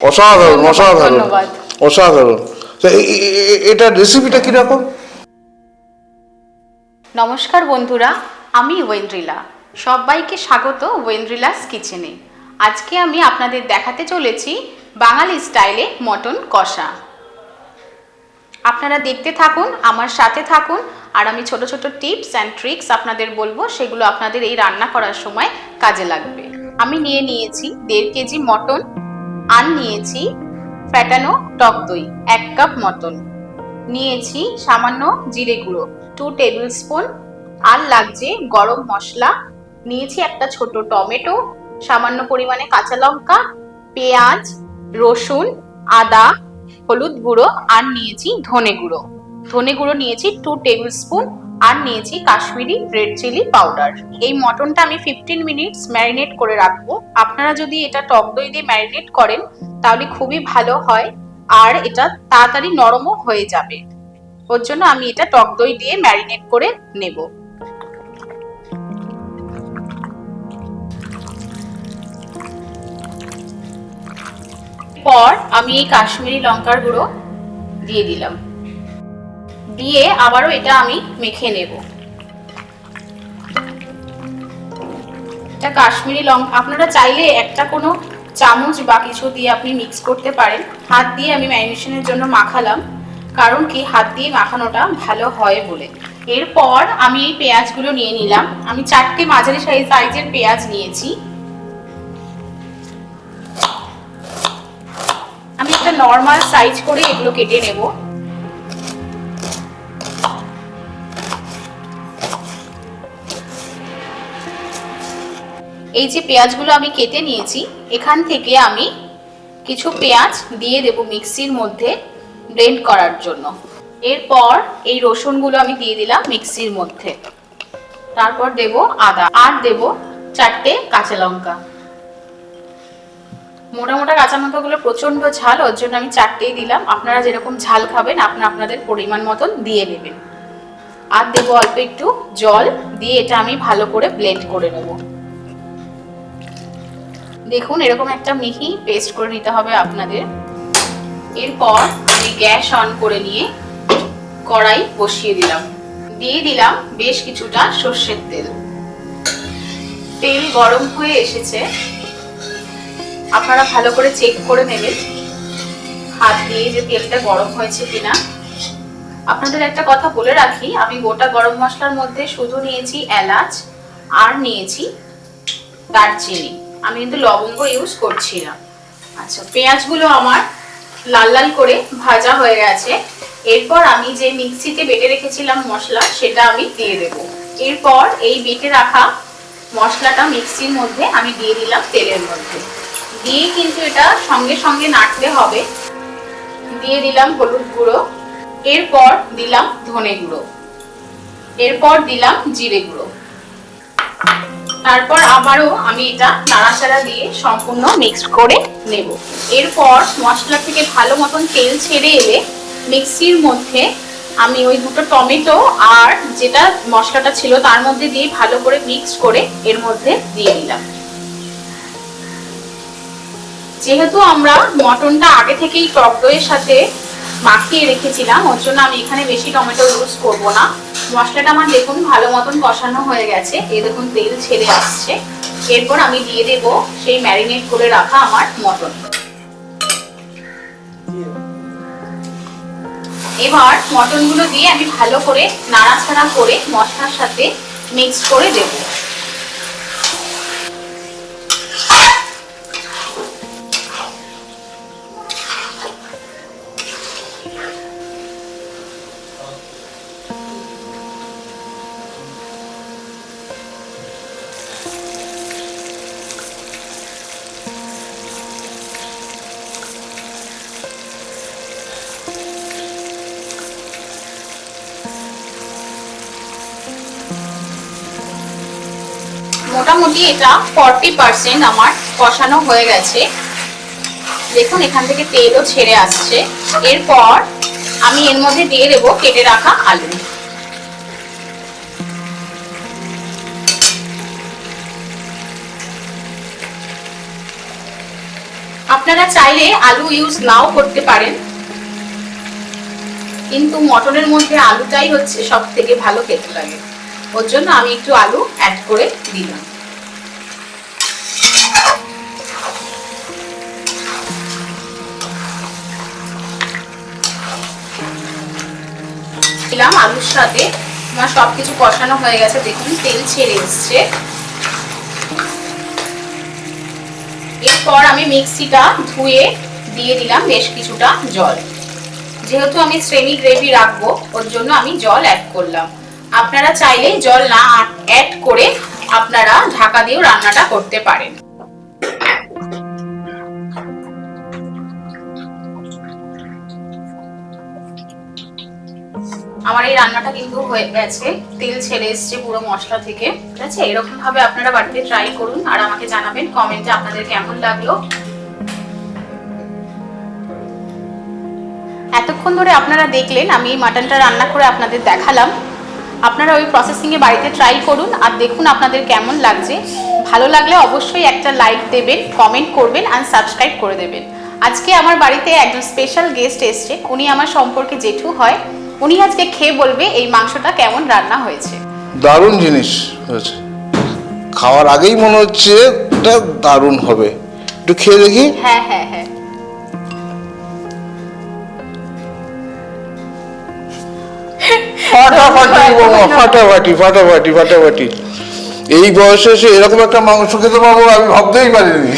অসাধারণ অসাধারণ ধন্যবাদ। অসাধারণ। তো এটা রেসিপিটা কিরকম? নমস্কার বন্ধুরা, আমি ওয়েন্দ্রিলা। সবাইকে স্বাগত ওয়েন্দ্রিলাস কিচেনে। আজকে আমি আপনাদের দেখাতে চলেছি বাঙালি স্টাইলে মটন কষা। আপনারা দেখতে থাকুন, আমার সাথে থাকুন, আর আমি ছোট ছোট টিপস অ্যান্ড ট্রিক্স আপনাদের বলবো, সেগুলো আপনাদের এই রান্না করার সময় কাজে লাগবে। আমি নিয়েছি 1.5 কেজি মটন, আর নিয়েছি ফ্যাটানো টক দই 1 কাপ মটন, নিয়েছি সামান্য জিরে গুঁড়ো 2 টেবিল স্পুন, আর লাগছে গরম মশলা, নিয়েছি একটা ছোট টমেটো, সামান্য পরিমাণে কাঁচা লঙ্কা, পেঁয়াজ, রসুন, আদা, হলুদ গুঁড়ো, আর নিয়েছি ধনে গুঁড়ো। ধনে গুঁড়ো নিয়েছি 2 টেবিল স্পুন, আর নিয়েছি কাশ্মীরি রেড চিলি পাউডার। এই মটনটা আমি 15 মিনিটস ম্যারিনেট করে রাখবো। আপনারা যদি এটা টক দই দিয়ে ম্যারিনেট করেন তাহলে খুবই ভালো হয়, আর এটা তাড়াতাড়ি নরমও হয়ে যাবে। ওর জন্য আমি এটা টক দই দিয়ে ম্যারিনেট করে নেব। পর আমি এই কাশ্মীরি লঙ্কার গুঁড়ো দিয়ে দিলাম, দিয়ে আবারও এটা আমি মেখে নেব। এটা কাশ্মীরি লঙ্কা, আপনারা চাইলে একটা কোনো চামচ বা কিছু দিয়ে আপনি মিক্স করতে পারেন। হাত দিয়ে আমি ম্যারিনেশনের জন্য মাখালাম, কারণ কি হাত দিয়ে মাখানোটা ভালো হয় বলে। এরপর আমি এই পেঁয়াজগুলো নিয়ে নিলাম। আমি 4টে মাঝারি সাইজের পেঁয়াজ নিয়েছি। আমি একটা নর্মাল সাইজ করে এগুলো কেটে নেব। এই যে পেঁয়াজগুলো আমি কেটে নিয়েছি, এখান থেকে আমি কিছু পেঁয়াজ দিয়ে দেব মিক্সির মধ্যে ব্লেন্ড করার জন্য। এরপর এই রসুনগুলো আমি দিয়ে দিলাম মিক্সির মধ্যে। তারপর দেব আদা, আর দেব 4টে কাঁচা লঙ্কা। মোটা মোটা কাঁচা লঙ্কাগুলো প্রচন্ড ঝাল, ওর জন্য আমি 4টেই দিলাম। আপনারা যেরকম ঝাল খাবেন আপনাদের পরিমাণ মতন দিয়ে নেবেন। আর দেব অল্প একটু জল, দিয়ে এটা আমি ভালো করে ব্লেন্ড করে নেব। দেখুন এরকম একটা মিহি পেস্ট করে নিতে হবে আপনাদের। এরপর আমি গ্যাস অন করে নিয়ে কড়াই বসিয়ে দিলাম, দিয়ে দিলাম বেশ কিছুটা সর্ষের তেল। তেল গরম হয়ে এসেছে, আপনারা ভালো করে চেক করে নেবেন হাত দিয়ে যে তেলটা গরম হয়েছে কিনা। আপনাদের একটা কথা বলে রাখি, আমি গোটা গরম মশলার মধ্যে শুধু নিয়েছি এলাচ আর নিয়েছি দারচিনি, আমি কিন্তু লবঙ্গ ইউজ করছি না। আচ্ছা, পেঁয়াজগুলো আমার লাল লাল করে ভাজা হয়ে গেছে। এরপর আমি যে মিক্সিতে বেটে রেখেছিলাম মশলা, সেটা আমি দিয়ে দেব। এরপর এই বেটে রাখা মশলাটা মিক্সির মধ্যে আমি দিয়ে দিলাম তেলের মধ্যে, দিয়ে কিন্তু এটা সঙ্গে সঙ্গে নাড়তে হবে। দিয়ে দিলাম হলুদ গুঁড়ো, এরপর দিলাম ধনে গুঁড়ো, এরপর দিলাম জিরে গুঁড়ো। তারপর আবারও আমি এটা নাড়াচাড়া দিয়ে সম্পূর্ণ মিক্স করে নেব। এরপর মশলা থেকে ভালো মতন তেল ছেড়ে এলে মিক্সির মধ্যে আমি ওই 2টো টমেটো আর যেটা মশলাটা ছিল তার মধ্যে দিয়ে ভালো করে মিক্স করে এর মধ্যে দিয়ে দিলাম। যেহেতু আমরা মটনটা আগে থেকেই টক দইয়ের সাথে মাখিয়ে রেখেছিলাম, ওর জন্য আমি এখানে বেশি টমেটো ইউজ করব না। মশলাটা আমার দেখুন ভালো মতন কষানো হয়ে গেছে, এই দেখুন তেল ছেড়ে আসছে। এরপর আমি দিয়ে দেব সেই ম্যারিনেট করে রাখা আমার মটন। এবার মটনগুলো দিয়ে আমি ভালো করে নাড়াচাড়া করে মশলার সাথে মিক্স করে দেব। মোটামুটি এটা 40% আমার কষানো হয়ে গেছে। দেখুন এখান থেকে তেলও ছেড়ে আসছে। এরপর আমি এর মধ্যে দিয়ে দেবো কেটে রাখা আলু। আপনারা চাইলে আলু ইউজ নাও করতে পারেন, কিন্তু মটনের মধ্যে আলুটাই হচ্ছে সব থেকে ভালো খেতে লাগে, ওর জন্য আমি একটু আলু অ্যাড করে দিলাম। দিলাম আলুর সাথে, আমার সবকিছু কষানো হয়ে গেছে, দেখুন তেল ছেড়ে এসছে। এরপর আমি মিক্সিটা ধুয়ে দিয়ে দিলাম বেশ কিছুটা জল। যেহেতু আমি সেমি গ্রেভি রাখবো ওর জন্য আমি জল অ্যাড করলাম। আপনারা চাইলে জল না অ্যাড করে আপনারা ঢাকা দিয়েও রান্নাটা করতে পারেন। আমার এই রান্নাটা কিন্তু হয়ে গেছে, তেল ছেড়ে এসছে পুরো মশলা থেকে। ঠিক আছে, এরকম ভাবে আপনারা বাড়িতে ট্রাই করুন আর আমাকে জানাবেন কমেন্টে আপনাদের কেমন লাগলো। এতক্ষণ ধরে আপনারা দেখলেন আমি এই মাটনটা রান্না করে আপনাদের দেখালাম। আপনারা ওই প্রসেসিংয়ে বাড়িতে ট্রাই করুন আর দেখুন আপনাদের কেমন লাগছে। ভালো লাগলে অবশ্যই একটা লাইক দেবেন, কমেন্ট করবেন আর সাবস্ক্রাইব করে দেবেন। আজকে আমার বাড়িতে একজন স্পেশাল গেস্ট এসছে, উনি আমার সম্পর্কে জেঠু হয়। উনি আজকে খেয়ে বলবে এই মাংসটা কেমন রান্না হয়েছে। দারুণ জিনিস হয়েছে, খাওয়ার আগেই মনে হচ্ছে এটা দারুণ হবে। একটু খেয়ে দেখি। হ্যাঁ হ্যাঁ হ্যাঁ, ফাটাফাটি বাবা, ফাটাফাটি ফাটাফাটি ফাটাফাটি। এই বয়সে এসে এরকম একটা মাংস খেতে পাবো আমি ভাবতেই পারিনি।